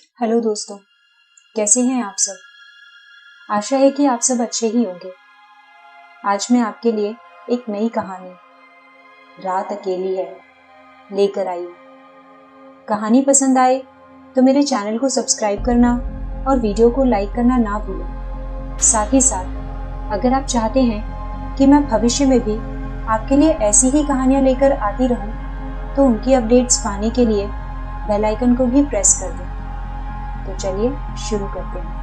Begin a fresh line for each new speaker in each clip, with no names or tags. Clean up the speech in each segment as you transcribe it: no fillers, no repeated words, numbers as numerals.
Hello दोस्तों, कैसे हैं आप सब। आशा है कि आप सब अच्छे ही होंगे। आज मैं आपके लिए एक नई कहानी रात अकेली है लेकर आई हूँ। कहानी पसंद आए तो मेरे चैनल को सब्सक्राइब करना और वीडियो को लाइक करना ना भूलें। साथ ही साथ अगर आप चाहते हैं कि मैं भविष्य में भी आपके लिए ऐसी ही कहानियां लेकर आती रहूं तो उनकी अपडेट्स पाने के लिए बेल आइकन को भी प्रेस कर दें। तो चलिए शुरू करते हैं।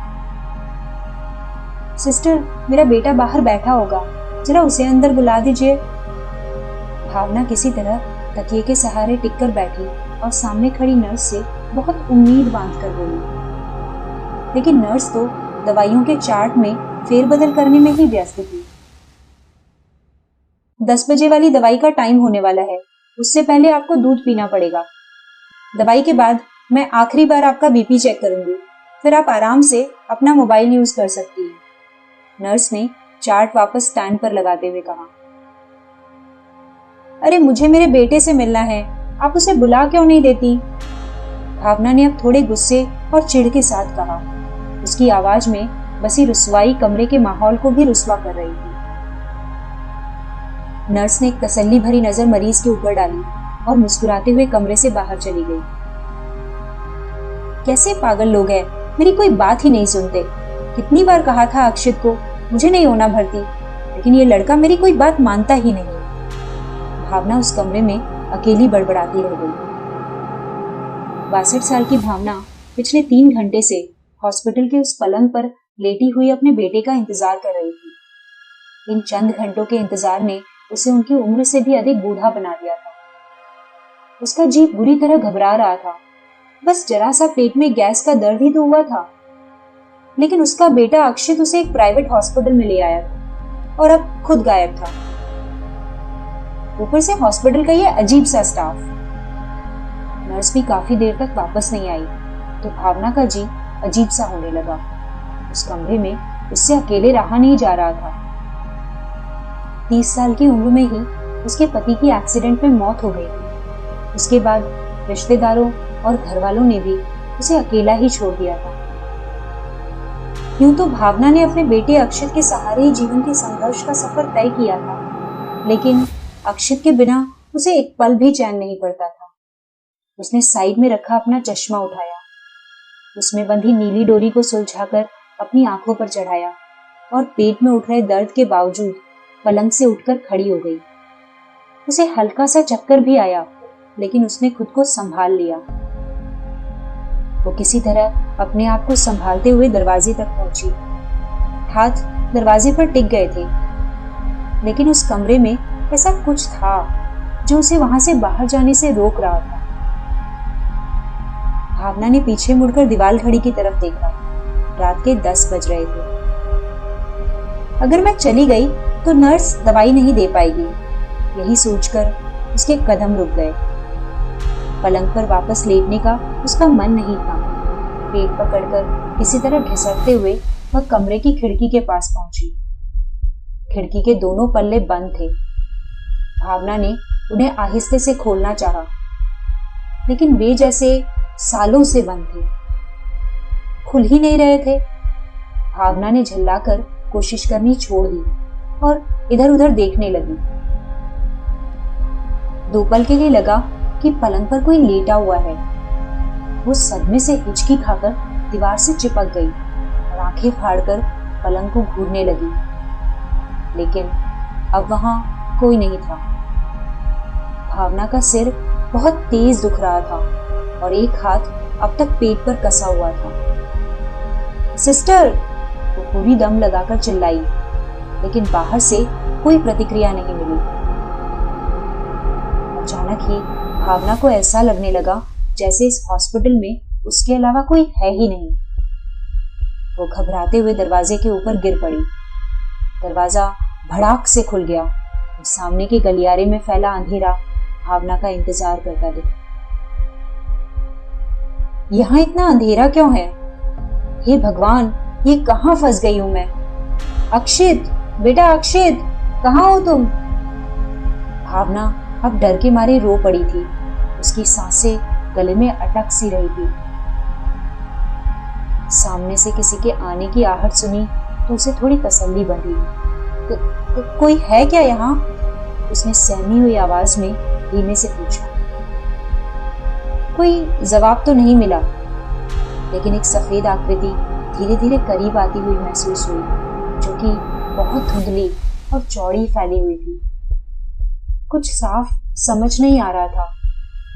सिस्टर, मेरा बेटा बाहर बैठा होगा, जरा उसे अंदर बुला दीजिए। भावना किसी तरह तकिए के सहारे टिककर बैठी और सामने खड़ी नर्स से बहुत उम्मीद बांधकर बोली, लेकिन नर्स तो दवाइयों के चार्ट में फेरबदल करने में ही व्यस्त थी। 10 बजे वाली दवाई का टाइम होने वाला है, उससे पहले आपको दूध पीना पड़ेगा। दवाई के बाद मैं आखिरी बार आपका बीपी चेक करूंगी, फिर आप आराम से अपना मोबाइल यूज कर सकती हैं। नर्स ने चार्ट वापस स्टैंड पर लगाते हुए कहा। अरे मुझे मेरे बेटे से मिलना है, आप उसे बुला क्यों नहीं देती? भावना ने अब थोड़े गुस्से और चिढ़ के साथ कहा। उसकी आवाज में बसी रुसवाई कमरे के माहौल को भी रुसवा कर रही थी। नर्स ने एक तसल्ली भरी नजर मरीज के ऊपर डाली और मुस्कुराते हुए कमरे से बाहर चली गई। कैसे पागल लोग हैं, मेरी कोई बात ही नहीं सुनते। कितनी बार कहा था अक्षित को मुझे नहीं होना भर्ती, लेकिन ये लड़का मेरी कोई बात मानता ही नहीं। भावना उस कमरे में अकेली बड़बड़ाती रह गई। 62 साल की भावना पिछले 3 घंटे से हॉस्पिटल के उस पलंग पर लेटी हुई अपने बेटे का इंतजार कर रही थी। इन चंद घंटों के इंतजार ने उसे उनकी उम्र से भी अधिक बूढ़ा बना दिया था। उसका जी बुरी तरह घबरा रहा था। बस जरा सा पेट में गैस का दर्द ही तो हुआ था, लेकिन उसका बेटा अक्षित उसे एक प्राइवेट हॉस्पिटल में ले आया था और अब खुद गायब था। ऊपर से हॉस्पिटल का ये अजीब सा स्टाफ। नर्स भी काफी देर तक वापस नहीं आई तो भावना का जी अजीब सा होने लगा। उस कमरे में उससे अकेले रहा नहीं जा रहा था। 30 साल की उम्र में ही उसके पति की एक्सीडेंट में मौत हो गई थी। उसके बाद रिश्तेदारों और घर वालों ने भी उसे अकेला ही छोड़ दिया था। यूं तो भावना ने अपने बेटे अक्षित के सहारे ही जीवन के संघर्ष का सफर तय किया था, लेकिन अक्षित के बिना उसे एक पल भी चैन नहीं पड़ता था। उसने साइड में रखा अपना चश्मा उठाया, उसमें बंधी नीली डोरी को सुलझाकर अपनी आंखों पर चढ़ाया और पेट में उठ रहे दर्द के बावजूद पलंग से उठकर खड़ी हो गई। उसे हल्का सा चक्कर भी आया, लेकिन उसने खुद को संभाल लिया। वो किसी तरह अपने आप को संभालते हुए दरवाजे तक पहुंची। हाथ दरवाजे पर टिक गए थे, लेकिन उस कमरे में ऐसा कुछ था जो उसे वहां से बाहर जाने से रोक रहा था। भावना ने पीछे मुड़कर दीवार घड़ी की तरफ देखा। रात के 10 बज रहे थे। अगर मैं चली गई तो नर्स दवाई नहीं दे पाएगी, यही सोचकर उसके कदम रुक गए। पलंग पर वापस लेटने का उसका मन नहीं था। पेट पकड़कर किसी तरह घिसटते हुए वह कमरे की खिड़की के पास पहुंची। खिड़की के दोनों पल्ले बंद थे। भावना ने उन्हें आहिस्ते से खोलना चाहा, लेकिन वे जैसे सालों से बंद थे, खुल ही नहीं रहे थे। भावना ने झल्लाकर कोशिश करनी छोड़ दी और इधर उधर देखने लगी। 2 पल के लिए लगा कि पलंग पर कोई लेटा हुआ है। वो सदमे से हिचकी खाकर दीवार से चिपक गई और आंखें फाड़कर पलंग को घूरने लगी, लेकिन अब वहां कोई नहीं था। भावना का सिर बहुत तेज दुख रहा था और एक हाथ अब तक पेट पर कसा हुआ था। सिस्टर, वो पूरी दम लगाकर चिल्लाई, लेकिन बाहर से कोई प्रतिक्रिया नहीं मिली। अचानक ही भावना को ऐसा लगने लगा जैसे इस हॉस्पिटल में उसके अलावा कोई है ही नहीं। वो घबराते हुए दरवाजे के ऊपर गिर पड़ी। दरवाजा भड़ाक से खुल गया। सामने के गलियारे में फैला अंधेरा भावना का इंतजार करता दिखा। यहाँ इतना अंधेरा क्यों है? हे भगवान, ये कहाँ फंस गई हूं मैं? अक्षित, बेटा अक्षित, कहाँ हो तुम? भावना अब डर के मारे रो पड़ी थी। उसकी सांसें गले में अटक सी रही थी। सामने से किसी के आने की आहट सुनी तो उसे थोड़ी तसल्ली बढ़ी। कोई है क्या यहाँ? उसने सहमी हुई आवाज में धीमे से पूछा। कोई जवाब तो नहीं मिला, लेकिन एक सफेद आकृति धीरे धीरे करीब आती हुई महसूस हुई, जो कि बहुत धुंधली और चौड़ी फैली हुई थी। कुछ साफ समझ नहीं आ रहा था।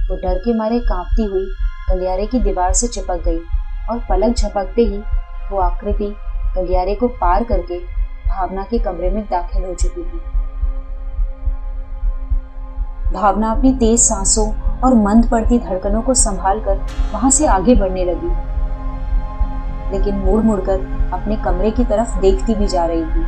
वो डर के मारे कांपती हुई गलियारे की दीवार से चिपक गई और पलक झपकते ही वो आकृति गलियारे को पार करके भावना के कमरे में दाखिल हो चुकी थी। भावना अपनी तेज सांसों और मंद पड़ती धड़कनों को संभालकर वहां से आगे बढ़ने लगी, लेकिन मुड़ मुड़कर अपने कमरे की तरफ देखती भी जा रही थी।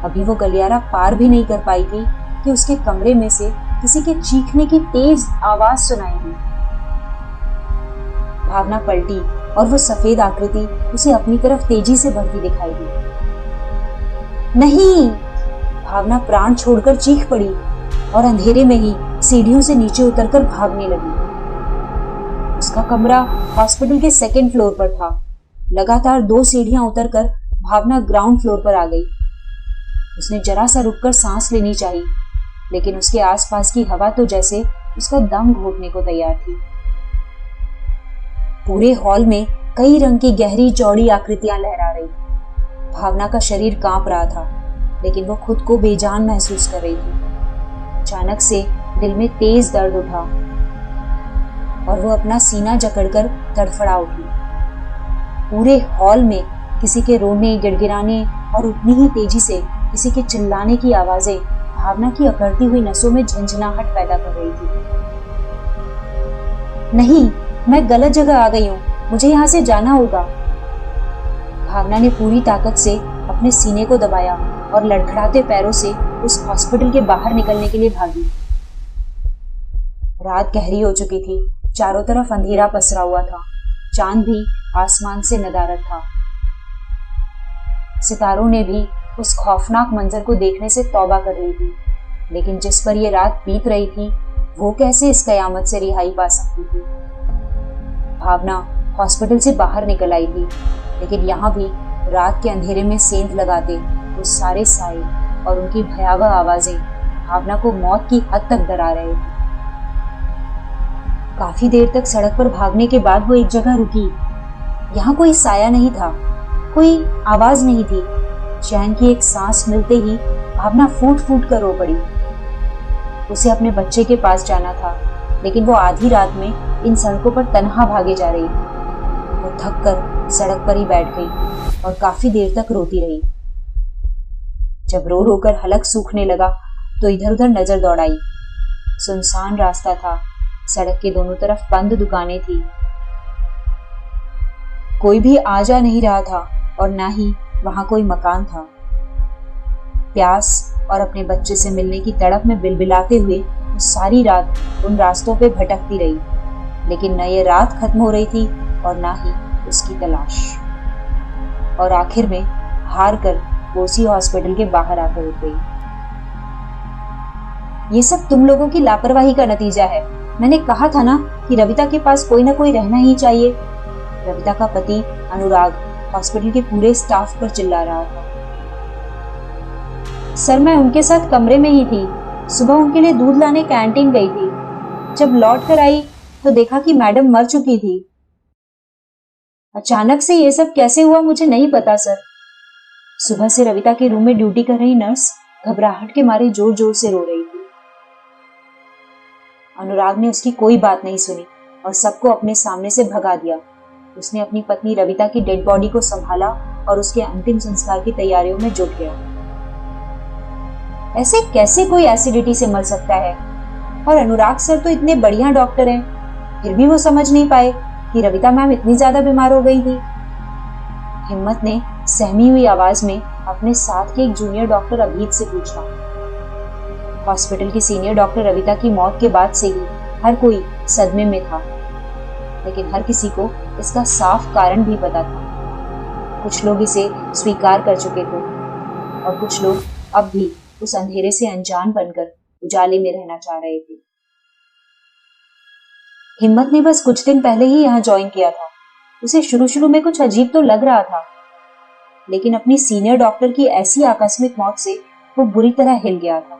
अभी वो गलियारा पार भी नहीं कर पाई थी कि उसके कमरे में से किसी के चीखने की तेज आवाज सुनाई दी। भावना पलटी और वो सफेद आकृति उसे अपनी तरफ तेजी से बढ़ती दिखाई दी। नहीं! भावना प्राण छोड़कर चीख पड़ी और अंधेरे में ही सीढ़ियों से नीचे उतरकर भागने लगी। उसका कमरा हॉस्पिटल के 2nd फ्लोर पर था। लगातार 2 सीढ़ियां उतरकर भावना ग्राउंड फ्लोर पर आ गई। उसने जरा सा रुककर सांस लेनी चाहिए, लेकिन उसके आसपास की हवा तो जैसे उसका दम घोटने को तैयार थी। पूरे हॉल में कई रंग की गहरी चौड़ी आकृतियां लहरा रही। भावना का शरीर कांप रहा था, लेकिन वो खुद को बेजान महसूस कर रही थी। अचानक से दिल में तेज दर्द उठा और वो अपना सीना जकड़कर तड़फड़ा उठी। पूरे हॉल में किसी के रोने, गिड़गिड़ाने और उतनी ही तेजी से किसी के चिल्लाने की आवाजें भावना की अकड़ती हुई नसों में झंझनाहट पैदा कर रही थी। नहीं, मैं गलत जगह आ गई हूँ, मुझे यहाँ से जाना होगा। भावना ने पूरी ताकत से अपने सीने को दबाया और लड़खड़ाते पैरों से उस हॉस्पिटल के बाहर निकलने के लिए भागी। रात गहरी हो चुकी थी, चारों तरफ अंधेरा पसरा हुआ था, चांद भी आसमान से नदारद था। सितारों ने भी उस खौफनाक मंजर को देखने से तौबा कर ली थी, लेकिन जिस पर यह रात बीत रही थी, वो कैसे इस कयामत से रिहाई पा सकती थी। भावना हॉस्पिटल से बाहर निकल आई थी, लेकिन यहाँ भी रात के अंधेरे में सेंध लगाते वो सारे साए और उनकी भयावह आवाजें भावना को मौत की हद तक डरा रहे थे। काफी देर तक सड़क पर भागने के बाद वो एक जगह रुकी। यहाँ कोई साया नहीं था, कोई आवाज नहीं थी। चैन की एक सांस मिलते ही भावना फूट फूट कर रो पड़ी। उसे अपने बच्चे के पास जाना था, लेकिन वो आधी रात में इन सड़कों पर तन्हा भागे जा रही थी। वो थक कर सड़क पर ही बैठ गई और काफी देर तक रोती रही। जब रो रो कर हलक सूखने लगा तो इधर उधर नजर दौड़ाई। सुनसान रास्ता था, सड़क के दोनों तरफ बंद दुकानें थी। कोई भी आ जा नहीं रहा था और ना ही वहां कोई मकान था। प्यास और अपने बच्चे से मिलने की तड़प में बिलबिलाते हुए वो सारी रात उन रास्तों पे भटकती रही, लेकिन न ये रात खत्म हो रही थी और ना ही उसकी तलाश। और आखिर में हार कर वो उसी हॉस्पिटल के बाहर आकर रुक गई। ये सब तुम लोगों की लापरवाही का नतीजा है। मैंने कहा था ना कि रविता के पास कोई ना कोई रहना ही चाहिए। रविता का पति अनुराग हॉस्पिटल के पूरे स्टाफ पर चिल्ला रहा था। सर, मैं उनके साथ कमरे में ही थी। सुबह उनके लिए दूध लाने कैंटीन गई थी। जब लौट कर आई तो देखा कि मैडम मर चुकी थी। अचानक से ये सब कैसे हुआ मुझे नहीं पता सर। सुबह से रविता के रूम में ड्यूटी कर रही नर्स घबराहट के मारे जोर जोर से रो रही थी। अनुराग ने उसकी कोई बात नहीं सुनी और सबको अपने सामने से भगा दिया। उसने अपनी पत्नी रविता की डेड बॉडी को संभाला और उसके अंतिम संस्कार की तैयारियों में जुट गया। ऐसे कैसे कोई एसिडिटी से मर सकता है? और अनुराग सर तो इतने बढ़िया डॉक्टर हैं, फिर भी वो समझ नहीं पाए कि रविता मैम इतनी ज्यादा बीमार हो गई थी। हिम्मत ने सहमी हुई आवाज में अपने साथ के एक जूनियर डॉक्टर अभीत से पूछा। हॉस्पिटल की सीनियर डॉक्टर रविता की मौत के बाद से ही हर कोई सदमे में था, लेकिन हर किसी को इसका साफ कारण भी पता था। कुछ लोग इसे स्वीकार कर चुके थे और कुछ लोग अब भी उस अंधेरे से अनजान बनकर उजाले में रहना चाह रहे थे। हिम्मत ने बस कुछ दिन पहले ही यहाँ ज्वाइन किया था। उसे शुरू शुरू में कुछ अजीब तो लग रहा था, लेकिन अपनी सीनियर डॉक्टर की ऐसी आकस्मिक मौत से वो बुरी तरह हिल गया था।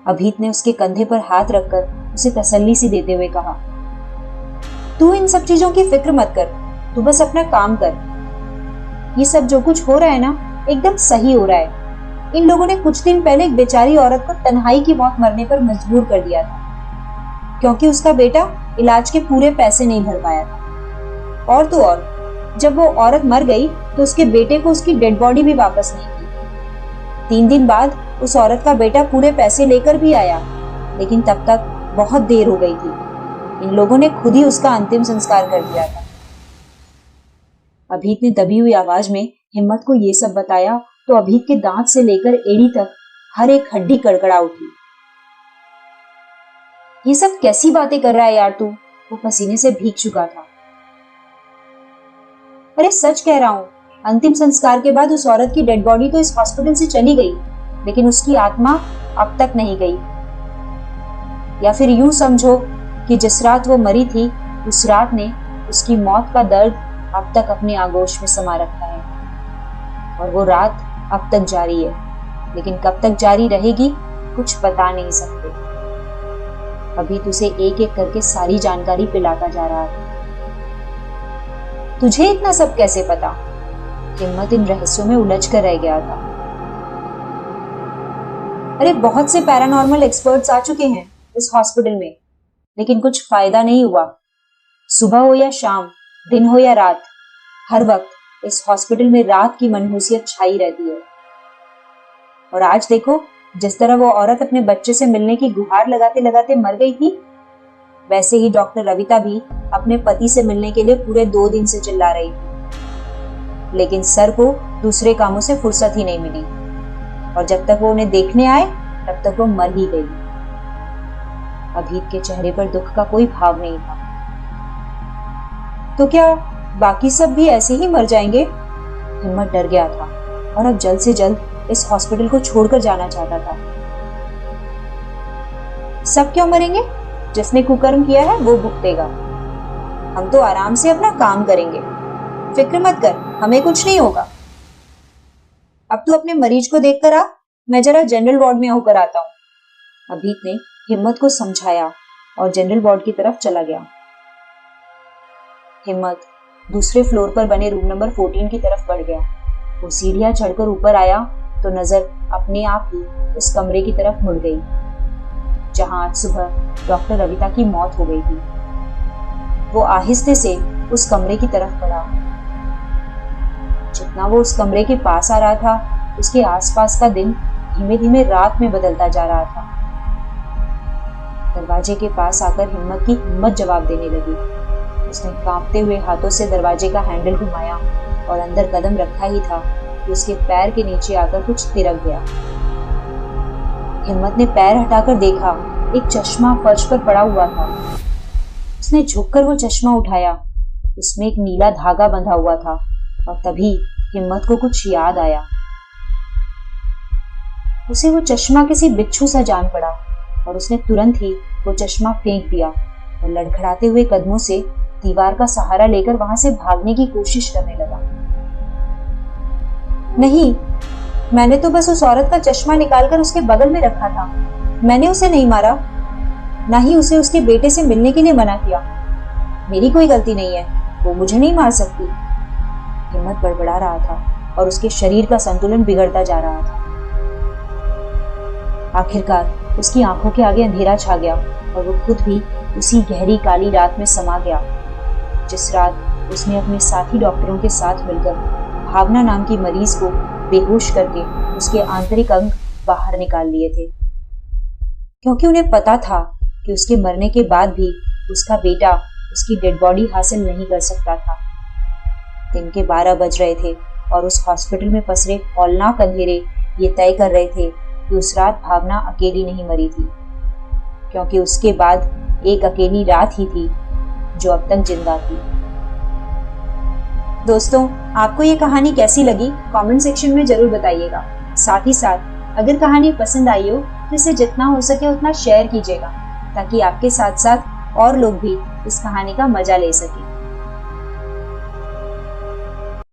अभीत ने उसके कंधे पर हाथ रखकर उसे तसल्ली सी देते हुए कहा, तू इन सब चीजों की फिक्र मत कर, तू बस अपना काम कर। ये सब जो कुछ हो रहा है ना, एकदम सही हो रहा है। इन लोगों ने कुछ दिन पहले एक बेचारी औरत को तन्हाई की मौत मरने पर मजबूर कर दिया था, क्योंकि उसका बेटा इलाज के पूरे पैसे नहीं भर पाया था। और तो और, जब वो औरत मर गई तो उसके बेटे को उसकी डेड बॉडी भी वापस नहीं की। 3 दिन बाद उस औरत का बेटा पूरे पैसे लेकर भी आया, लेकिन तब तक बहुत देर हो गई थी। इन लोगों ने खुद ही उसका अंतिम संस्कार कर दिया था। अभीत ने दबी हुई आवाज में हिम्मत को ये सब बताया तो अभीत के दांत से लेकर एड़ी तक हर एक हड्डी कड़कड़ा उठी। ये सब कैसी बातें कर रहा है यार तू? वो पसीने से भीग चुका था। अरे सच कह रहा हूं, अंतिम संस्कार के बाद उस औरत की डेड बॉडी तो इस हॉस्पिटल से चली गई, लेकिन उसकी आत्मा अब तक नहीं गई। या फिर यूं समझो कि जिस रात वो मरी थी, उस रात ने उसकी मौत का दर्द अब तक अपने आगोश में समा रखा है, और वो रात अब तक जारी है। लेकिन कब तक जारी रहेगी कुछ बता नहीं सकते। अभी तुझे एक एक करके सारी जानकारी पिलाता जा रहा था। तुझे इतना सब कैसे पता? हिम्मत इन रहस्यों में उलझ कर रह गया था। अरे बहुत से पैरानॉर्मल एक्सपर्ट्स आ चुके हैं इस हॉस्पिटल में, लेकिन कुछ फायदा नहीं हुआ। सुबह हो या शाम, दिन हो या रात, हर वक्त इस हॉस्पिटल में रात की मनहूसियत छाई रहती है। और आज देखो, जिस तरह वो औरत अपने बच्चे से मिलने की गुहार लगाते लगाते मर गई थी, वैसे ही डॉक्टर रविता भी अपने पति से मिलने के लिए पूरे 2 दिन से चिल्ला रही थी, लेकिन सर को दूसरे कामों से फुर्सत ही नहीं मिली, और जब तक वो उन्हें देखने आए तब तक वो मर ही गई। अभीत के चेहरे पर दुख का कोई भाव नहीं था। तो क्या बाकी सब भी ऐसे ही मर जाएंगे? हिम्मत डर गया था और अब जल्द से जल्द इस हॉस्पिटल को छोड़कर जाना चाहता था। सब क्यों मरेंगे? जिसने कुकर्म किया है वो भुगतेगा। हम तो आराम से अपना काम करेंगे, फिक्र मत कर, हमें कुछ नहीं होगा। अब तू अपने मरीज को देखकर आ, मैं जरा जनरल वार्ड में होकर आता हूं। अभीत ने हिम्मत को समझाया और जनरल वार्ड की तरफ चला गया। हिम्मत दूसरे फ्लोर पर बने रूम नंबर 14 की तरफ बढ़ गया। वो सीढ़ियां चढ़कर ऊपर आया तो नजर अपने आप ही उस कमरे की तरफ मुड़ गई जहां आज सुबह डॉक्टर रविता की मौत हो गई थी। वो आहिस्ते से उस कमरे की तरफ बढ़ा। जितना वो उस कमरे के पास आ रहा था, उसके आसपास का दिन धीमे धीमे रात में बदलता जा रहा था। दरवाजे के पास आकर हिम्मत की हिम्मत जवाब देने लगी। उसने कांपते हुए हाथों से दरवाजे का हैंडल घुमाया और अंदर कदम रखा ही था कि उसके पैर के नीचे आकर कुछ तिरक गया। हिम्मत ने पैर हटाकर देखा, एक चश्मा फर्श पर पड़ा हुआ था। उसने झुककर वो चश्मा उठाया। उसमें एक नीला धागा बंधा हुआ था और तभी हिम्मत को कुछ याद आया। उसे वो चश्मा किसी बिच्छू सा जान पड़ा और उसने तुरंत ही वो चश्मा फेंक दिया और लड़खड़ाते हुए कदमों से दीवार का सहारा लेकर वहां से भागने की कोशिश करने लगा। नहीं, मैंने तो बस उस औरत का चश्मा निकालकर उसके बगल में रखा था। मैंने उसे नहीं मारा, ना ही उसे उसके बेटे से मिलने के लिए मना किया। मेरी कोई गलती नहीं है, वो मुझे नहीं मार सकती। हिम्मत बड़बड़ा रहा था और उसके शरीर का संतुलन बिगड़ता जा रहा था। आखिरकार उसकी आंखों के आगे अंधेरा छा गया और वो खुद भी उसी गहरी काली रात में समा गया जिस रात उसने अपने साथी डॉक्टरों के साथ मिलकर भावना नाम की मरीज को बेहोश करके उसके आंतरिक अंग बाहर निकाल लिए थे, क्योंकि उन्हें पता था कि उसके मरने के बाद भी उसका बेटा उसकी डेड बॉडी हासिल नहीं कर सकता था। दिन के 12 बज रहे थे और उस हॉस्पिटल में पसरे हौलनाक अंधेरे ये तय कर रहे थे कि उस रात भावना अकेली नहीं मरी थी, क्योंकि उसके बाद एक अकेली रात ही थी जो अब तक जिंदा थी। दोस्तों, आपको ये कहानी कैसी लगी कमेंट सेक्शन में जरूर बताइएगा। साथ ही साथ अगर कहानी पसंद आई हो तो इसे जितना हो सके उतना शेयर कीजिएगा ताकि आपके साथ साथ और लोग भी इस कहानी का मजा ले सकें।